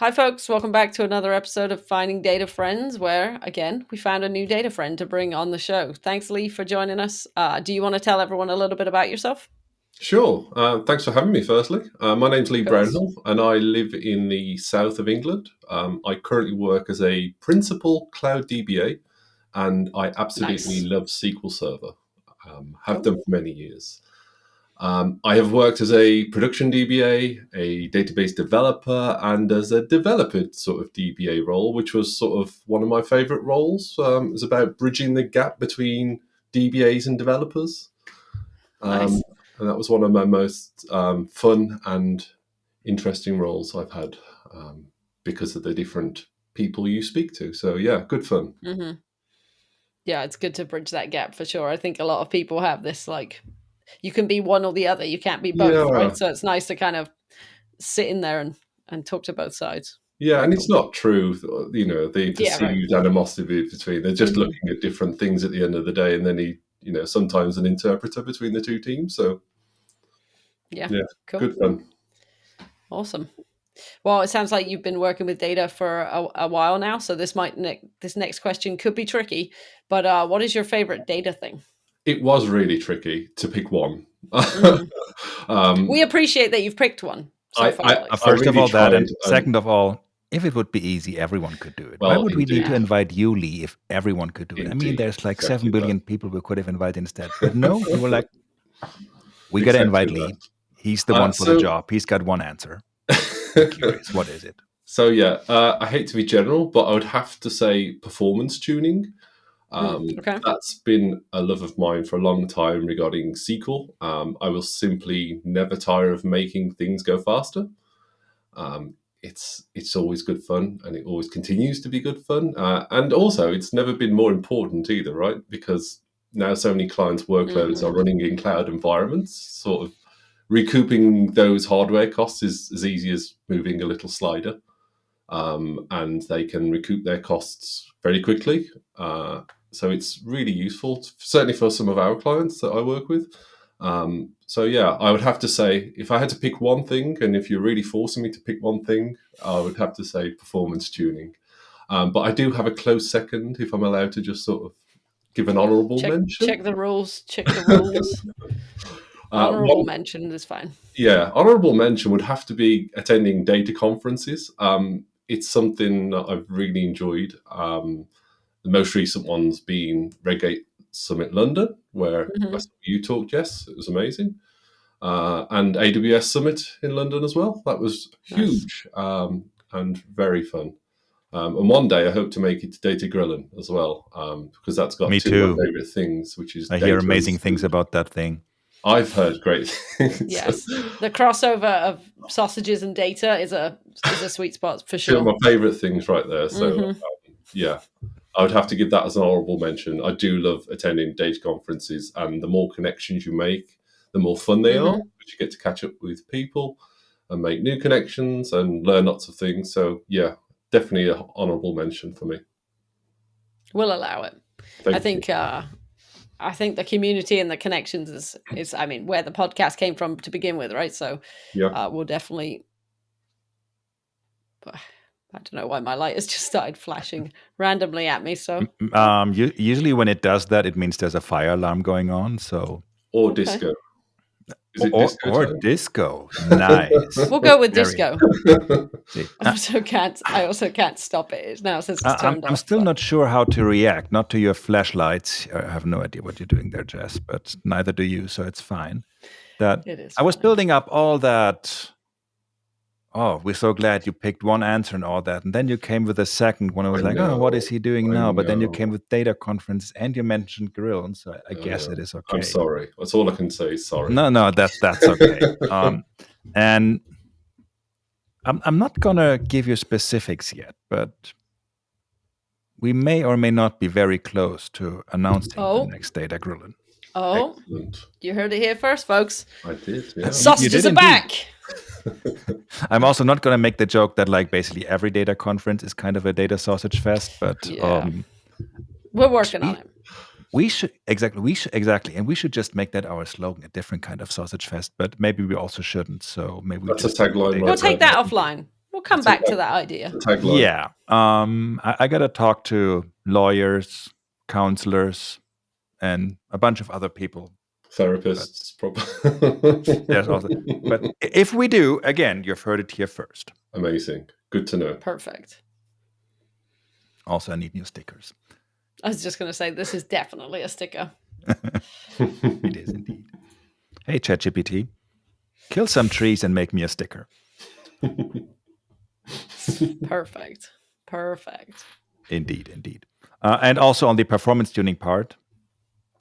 Hi, folks. Welcome back to another episode of Finding Data Friends, where, again, we found a new data friend to bring on the show. Thanks, Lee, for joining us. Do you want to tell everyone a little bit about yourself? Sure. Thanks for having me, firstly. My name's Lee Of course. Brownhill, and I live in the south of England. I currently work as a principal cloud DBA, and I absolutely Nice. love SQL Server. Have done Cool. for many years. I have worked as a production DBA, a database developer, and as a developer sort of DBA role, which was sort of one of my favorite roles. It was about bridging the gap between DBAs and developers. Nice. And that was one of my most fun and interesting roles I've had because of the different people you speak to. So yeah, good fun. hmm Yeah, it's good to bridge that gap for sure. I think a lot of people have this, you can be one or the other. You can't be both, Yeah, right? So it's nice to kind of sit in there and talk to both sides. yeah, Very and it's cool. not true, the Yeah, right. perceived animosity between. They're just hmm looking at different things at the end of the day, and then sometimes an interpreter between the two teams. So Yeah, yeah, cool. good fun. Awesome. Well, it sounds like you've been working with data for a while now, so this next question could be tricky. But what is your favorite data thing? It was really tricky to pick one. hmm um, We appreciate that you've picked one so I, far, I, at I least. First of really all, that, tried, and and second of all, if it would be easy, everyone could do it. Why well, would we need indeed, to Yeah. invite you, Lee, if everyone could do it? I mean, indeed, there's like 7 exactly that. billion people we could have invited instead. But no, we were like, we got to Exactly invite Lee. that. He's the one for the So, job. He's got one answer. I'm curious. What is it? so yeah, I hate to be general, but I would have to say performance tuning. Okay. That's been a love of mine for a long time regarding SQL. I will simply never tire of making things go faster. Um, it's always good fun, and it always continues to be good fun. And also, it's never been more important either, right? Because now so many clients' workloads hmm are running in cloud environments. Sort of recouping those hardware costs is as easy as moving a little slider, and they can recoup their costs very quickly. So it's really useful, certainly for some of our clients that I work with. So yeah, I would have to say, if I had to pick one thing, and if you're really forcing me to pick one thing, I would have to say performance tuning. But I do have a close second, if I'm allowed to just sort of give an honourable mention. Check the rules. Check the rules. Honorable One, mention is fine. yeah, honourable mention would have to be attending data conferences. It's something that I've really enjoyed. The most recent one's been Redgate Summit London, where I hmm saw you talk, Jess. It was amazing. And AWS Summit in London as well. That was Nice. huge and very fun. And one day I hope to make it to Data Grilling as well, because that's got Me two of too. my favourite things, which is I hear data and amazing things speed. about that thing. I've heard great things. Yes. The crossover of sausages and data is a sweet spot for Two of sure. my favourite things right there. So hmm yeah, I would have to give that as an honourable mention. I do love attending data conferences, and the more connections you make, the more fun they are, hmm because you get to catch up with people and make new connections and learn lots of things. So yeah, definitely an honourable mention for me. We'll allow it. I Thank you. think I think the community and the connections is I mean where the podcast came from to begin with, right? So Yeah. we'll definitely. I don't know why my light has just started flashing randomly at me. So Usually when it does that, it means there's a fire alarm going on. So Or okay, disco. Is it disco or time? disco. Nice. we'll go with Very disco. see. I also can't stop it now since it's turned I'm off. still But not sure how to react. Not to your flashlights. I have no idea what you're doing there, Jess. But neither do you, so it's fine. That it is I was fine. building up all that. Oh, we're so glad you picked one answer and all that. And then you came with a second one. I was I like, oh, what know. is he doing I now? But then you know. came with data conference and you mentioned grill. And so I guess it is I'm okay. sorry. That's all I can say is sorry. No, that's okay. And I'm not gonna give you specifics yet, but we may or may not be very close to announcing the Oh, next data grilling. oh, Excellent. you heard it here first, folks. I did, yeah. You Sausages did are indeed. back. I'm also not going to make the joke that like basically every data conference is kind of a data sausage fest, but Yeah. We're working on it. we should exactly, and we should just make that our slogan, a different kind of sausage fest. But maybe we also shouldn't. So maybe we That's a just do tagline data right We'll take there. that offline. We'll come back to that idea. Tagline. Yeah. I got to talk to lawyers, counselors, and a bunch of other people. Therapists, probably. There's also, but if we do, again, you've heard it here first. Amazing. Good to know. Perfect. Also, I need new stickers. I was just going to say, this is definitely a sticker. It is indeed. Hey, ChatGPT, kill some trees and make me a sticker. Perfect. Indeed. And also on the performance tuning part,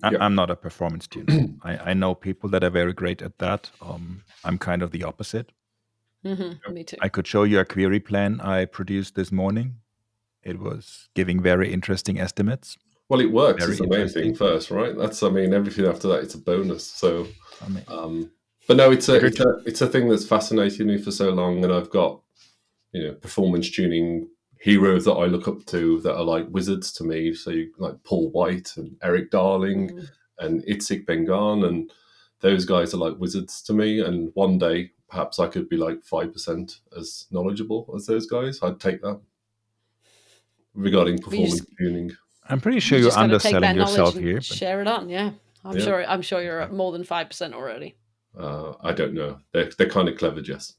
Yep. I'm not a performance tuner. I know people that are very great at that. I'm kind of the opposite. Me too. I could show you a query plan I produced this morning. It was giving very interesting estimates. Well, it works. Very It's the main thing interesting. first, right? Everything after that, it's a bonus. So, Amazing. but no, it's a thing that's fascinated me for so long, and I've got performance tuning heroes that I look up to that are like wizards to me. So you like Paul White and Eric Darling and Itzik Bengan, and those guys are like wizards to me. And one day, perhaps I could be like 5% as knowledgeable as those guys. I'd take that regarding performance tuning. I'm pretty sure you're just gotta take underselling that knowledge yourself and here. share it on. Yeah, I'm sure you're at more than 5% already. I don't know. They're kind of clever, Jess.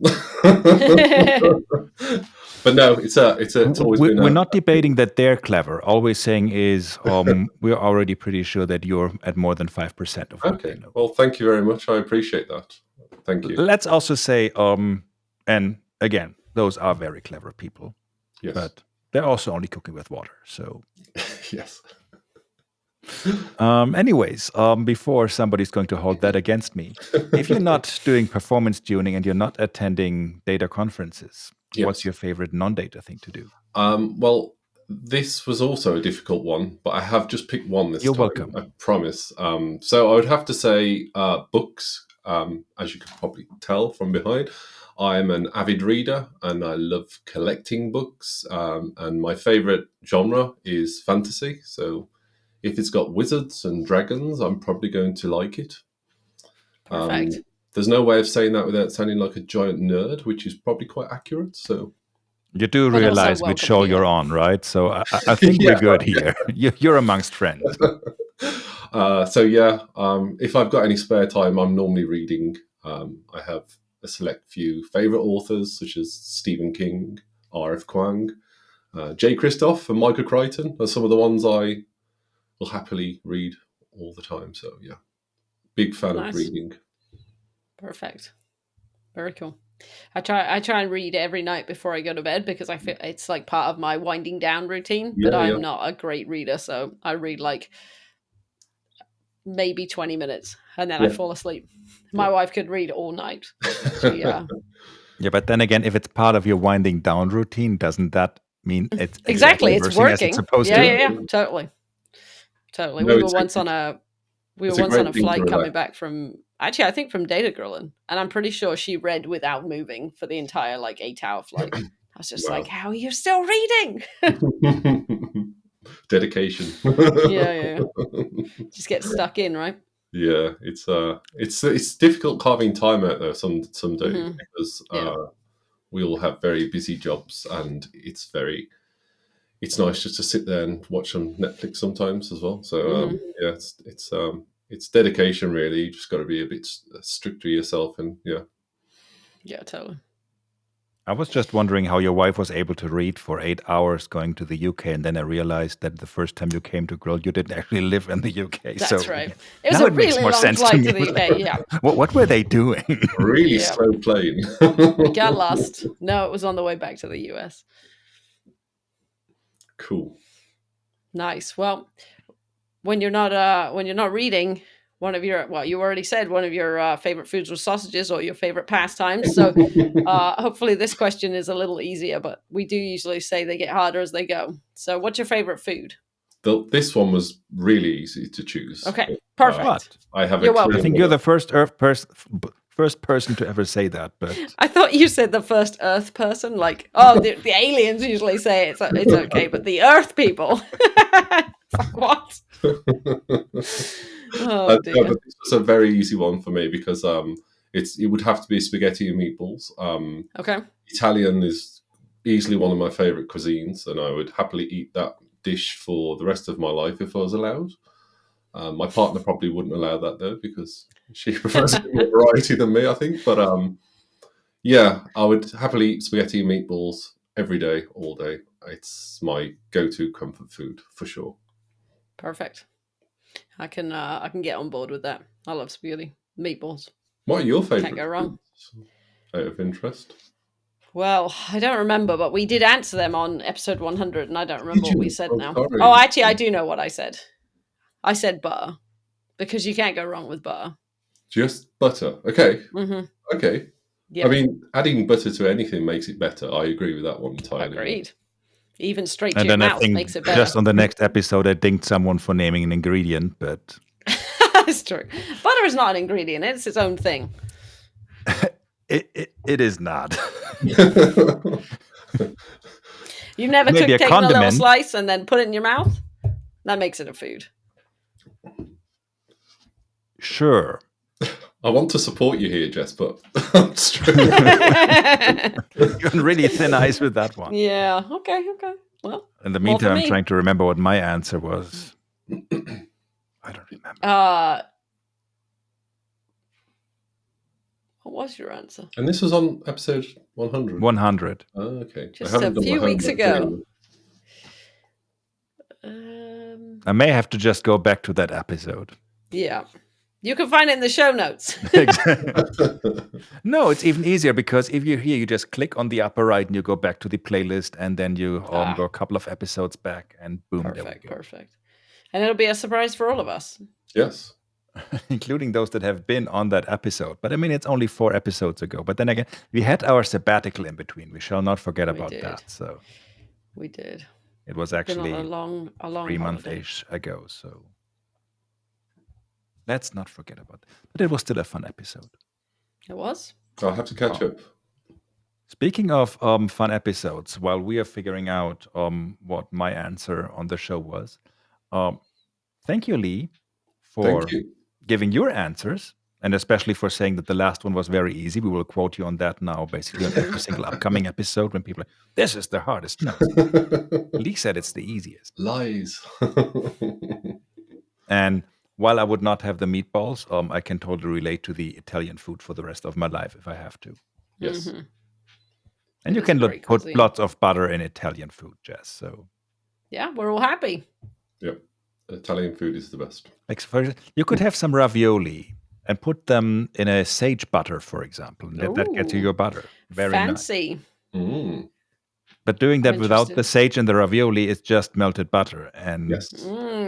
But no, it's always been. We're not debating that they're clever. All we're saying is we're already pretty sure that you're at more than 5% of what they know. Well, thank you very much. I appreciate that. Thank you. Let's also say, and again, those are very clever people. Yes. But they're also only cooking with water. So yes. Anyways, before somebody's going to hold that against me, if you're not doing performance tuning and you're not attending data conferences, what's your favorite non-data thing to do? Well, this was also a difficult one, but I have just picked one this time. You're welcome. I promise. So I would have to say books, as you can probably tell from behind. I'm an avid reader and I love collecting books. And my favorite genre is fantasy. So if it's got wizards and dragons, I'm probably going to like it. Perfect. There's no way of saying that without sounding like a giant nerd, which is probably quite accurate. So you do But realize also which welcome show here. you're on, right? So I think we're good here. You're amongst friends. If I've got any spare time, I'm normally reading. I have a select few favorite authors, such as Stephen King, R.F. Kuang, J. Christoph, and Michael Crichton are some of the ones I will happily read all the time. So yeah, big fan of reading. Perfect. Very cool. I try and read every night before I go to bed because I feel it's like part of my winding down routine. But I'm not a great reader, so I read like maybe 20 minutes and then I fall asleep. My wife could read all night. Yeah, but then again, if it's part of your winding down routine, doesn't that mean it's exactly it's working as it's supposed to? to? Yeah, totally. No, we were once on a flight coming back from I think from Data Grilling, and I'm pretty sure she read without moving for the entire 8-hour flight. I was just like, how are you still reading? Dedication. Yeah. Just get stuck in, right? Yeah, it's difficult carving time out there some days because we all have very busy jobs, and it's nice just to sit there and watch some Netflix sometimes as well. So it's dedication really. You just got to be a bit strict with yourself, and yeah, totally. I was just wondering how your wife was able to read for 8 hours going to the UK, and then I realized that the first time you came to Grill, you didn't actually live in the UK. That's right. It was a really long flight to the UK. Yeah. What were they doing? Really slow plane. We got lost. No, it was on the way back to the US. Cool. Nice. Well, when you're not reading, one of your you already said one of your favorite foods was sausages, or your favorite pastimes. So hopefully this question is a little easier, but we do usually say they get harder as they go. So what's your favorite food? This one was really easy to choose. Okay, perfect. I think you're the first person to ever say that, but I thought you said the first Earth person. The aliens usually say it's okay, but the Earth people, fuck what? Oh dear. But this was a very easy one for me because it would have to be spaghetti and meatballs. Okay. Italian is easily one of my favourite cuisines, and I would happily eat that dish for the rest of my life if I was allowed. My partner probably wouldn't allow that though, because she prefers a bit more variety than me, I think. But yeah, I would happily eat spaghetti and meatballs every day, all day. It's my go-to comfort food for sure. Perfect. I can get on board with that. I love spaghetti, meatballs. What are your Can't favourite go wrong. foods, out of interest? Well, I don't remember, but we did answer them on episode 100, and I don't remember what we said now. Sorry. Oh, actually, I do know what I said. I said butter, because you can't go wrong with butter. Just butter. Okay. Mm-hmm. Okay. Yep. I mean, adding butter to anything makes it better. I agree with that one entirely. Agreed. Even straight to And your then I mouth think makes it better. just on the next episode, I dinged someone for naming an ingredient, but That's true. Butter is not an ingredient; it's its own thing. it is not. You never Maybe taken a a little condiment. slice and then put it in your mouth? That makes it a food. Sure. I want to support you here, Jess, but I'm struggling. You're on really thin ice with that one. Yeah. Okay. Well, In the more for meantime, I'm me. trying to remember what my answer was. I don't remember. What was your answer? And this was on episode 100. 100. Oh, okay. Just I haven't a done my few weeks homework ago. anyway. I may have to just go back to that episode. Yeah. You can find it in the show notes. No, it's even easier because if you're here, you just click on the upper right and you go back to the playlist, and then you go a couple of episodes back, and boom, there we go. Perfect. And it'll be a surprise for all of us. Yes. Including those that have been on that episode. But I mean, it's only 4 episodes ago. But then again, we had our sabbatical in between. We shall not forget about did. that. So We did. it was Been actually on a long 3 holiday. months ago. So let's not forget about that. But it was still a fun episode. It was. I'll have to catch up. Speaking of fun episodes, while we are figuring out what my answer on the show was, thank you, Lee, for Thank you. giving your answers, and especially for saying that the last one was very easy. We will quote you on that now, basically, on every single upcoming episode when people are like, this is the hardest. No, Lee said it's the easiest. Lies. And while I would not have the meatballs, I can totally relate to the Italian food for the rest of my life if I have to. Yes. Mhm. And you is can great put cuisine. lots of butter in Italian food, Jess. So, Yeah, we're all happy. Yep. Italian food is the best. like, you could have some ravioli and put them in a sage butter, for example, and let that get you Ooh. your butter. Very nice. Fancy. Mm. But doing that I'm without the interested. sage and the ravioli is just melted butter. And Yes.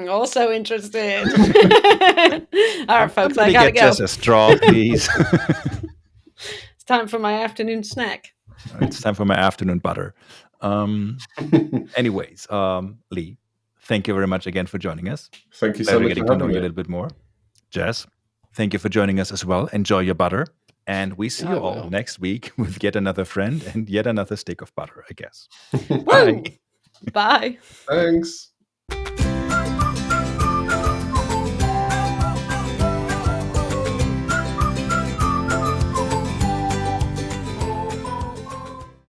Also interested. All right, folks, I somebody gotta get go. just a straw, please. It's time for my afternoon snack. It's time for my afternoon butter. Anyways, Lee, thank you very much again for joining us. Thank you so Glad we're much getting for to know having you a me. little bit more. Jess, thank you for joining us as well. Enjoy your butter. And we see I you all will. next week with yet another friend and yet another stick of butter, I guess. Woo! Bye. Thanks.